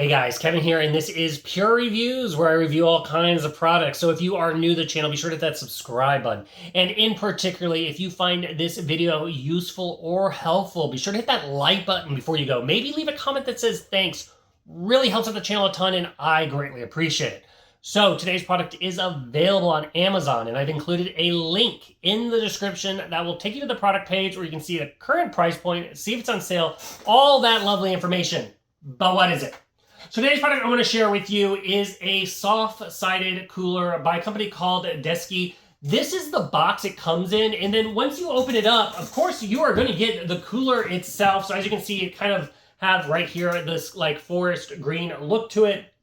Hey guys, Kevin here, and this is Pure Reviews, where I review all kinds of products. So if you are new to the channel, be sure to hit that subscribe button. And in particularly, if you find this video useful or helpful, be sure to hit that like button before you go. Maybe leave a comment that says thanks. Really helps out the channel a ton, and I greatly appreciate it. So today's product is available on Amazon, and I've included a link in the description that will take you to the product page where you can see the current price point, see if it's on sale, all that lovely information. But what is it? So today's product I want to share with you is a soft-sided cooler by a company called DSKI. This is the box it comes in, and then once you open it up, of course, you are going to get the cooler itself. So as you can see, it kind of have right here this like forest green look to it.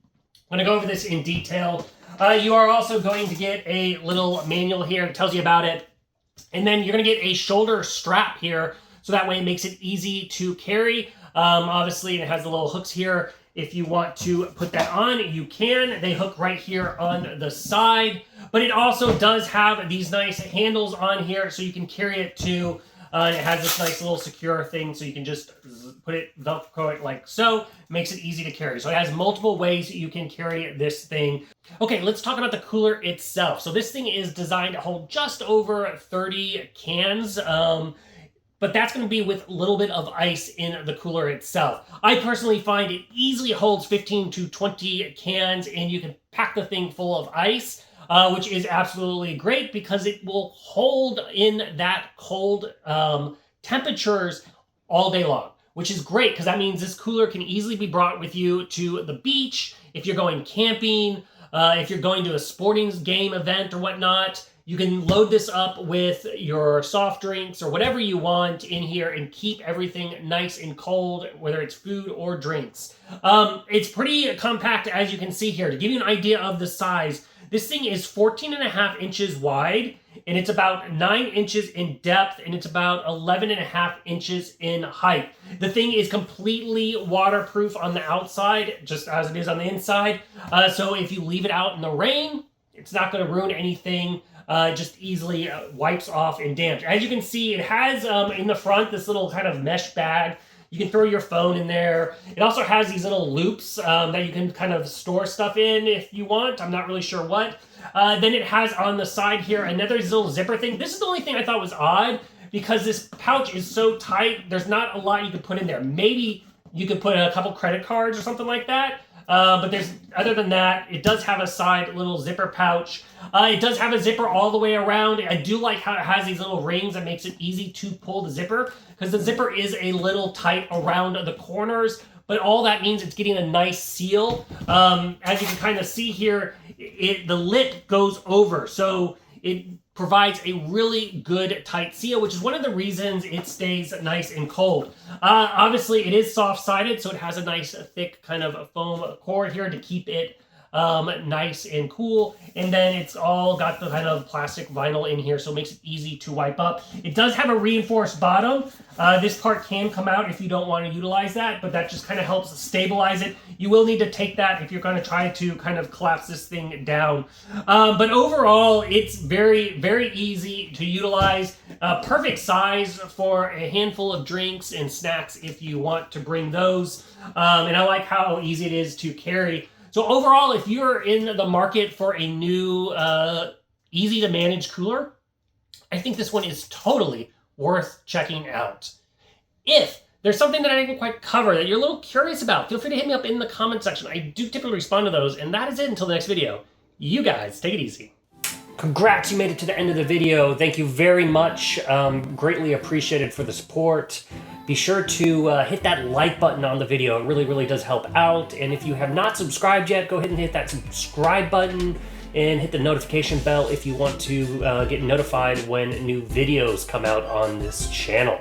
I'm going to go over this in detail. You are also going to get a little manual here that tells you about it. And then you're going to get a shoulder strap here, so that way it makes it easy to carry. Obviously, it has the little hooks here. If you want to put that on, you can. They hook right here on the side. But it also does have these nice handles on here, so you can carry it too. It has this nice little secure thing, so you can just put it, Velcro it like so. Makes it easy to carry. So it has multiple ways you can carry this thing. Okay, let's talk about the cooler itself. So this thing is designed to hold just over 30 cans. But that's going to be with a little bit of ice in the cooler itself. I personally find it easily holds 15 to 20 cans, and you can pack the thing full of ice, which is absolutely great because it will hold in that cold temperatures all day long, which is great because that means this cooler can easily be brought with you to the beach, if you're going camping, if you're going to a sporting game event or whatnot. You can load this up with your soft drinks or whatever you want in here and keep everything nice and cold, whether it's food or drinks. It's pretty compact, as you can see here. To give you an idea of the size, this thing is 14.5 inches wide, and it's about 9 inches in depth, and it's about 11.5 inches in height. The thing is completely waterproof on the outside, just as it is on the inside. So if you leave it out in the rain, it's not going to ruin anything. Just easily wipes off and damage. As you can see, it has in the front this little kind of mesh bag. You can throw your phone in there. It also has these little loops that you can kind of store stuff in if you want. I'm not really sure what. Then it has on the side here another little zipper thing. This is the only thing I thought was odd because this pouch is so tight. There's not a lot you could put in there. Maybe you could put a couple credit cards or something like that. But other than that, it does have a side little zipper pouch. It does have a zipper all the way around. I do like how it has these little rings that makes it easy to pull the zipper, because the zipper is a little tight around the corners, but all that means it's getting a nice seal. As you can kind of see here, the lip goes over, so it provides a really good tight seal, which is one of the reasons it stays nice and cold. Obviously, it is soft-sided, so it has a nice thick kind of foam cord here to keep it nice and cool. And then it's all got the kind of plastic vinyl in here, so it makes it easy to wipe up. It does have a reinforced bottom. This part can come out if you don't want to utilize that, but that just kind of helps stabilize it. You will need to take that if you're going to try to kind of collapse this thing down. But overall, it's very, very easy to utilize. Perfect size for a handful of drinks and snacks if you want to bring those. And I like how easy it is to carry. So overall, if you're in the market for a new, easy to manage cooler, I think this one is totally worth checking out. If there's something that I didn't quite cover that you're a little curious about, feel free to hit me up in the comment section. I do typically respond to those, and that is it until the next video. You guys, take it easy. Congrats, you made it to the end of the video. Thank you very much. Greatly appreciated for the support. Be sure to hit that like button on the video. It really, really does help out. And if you have not subscribed yet, go ahead and hit that subscribe button and hit the notification bell if you want to get notified when new videos come out on this channel.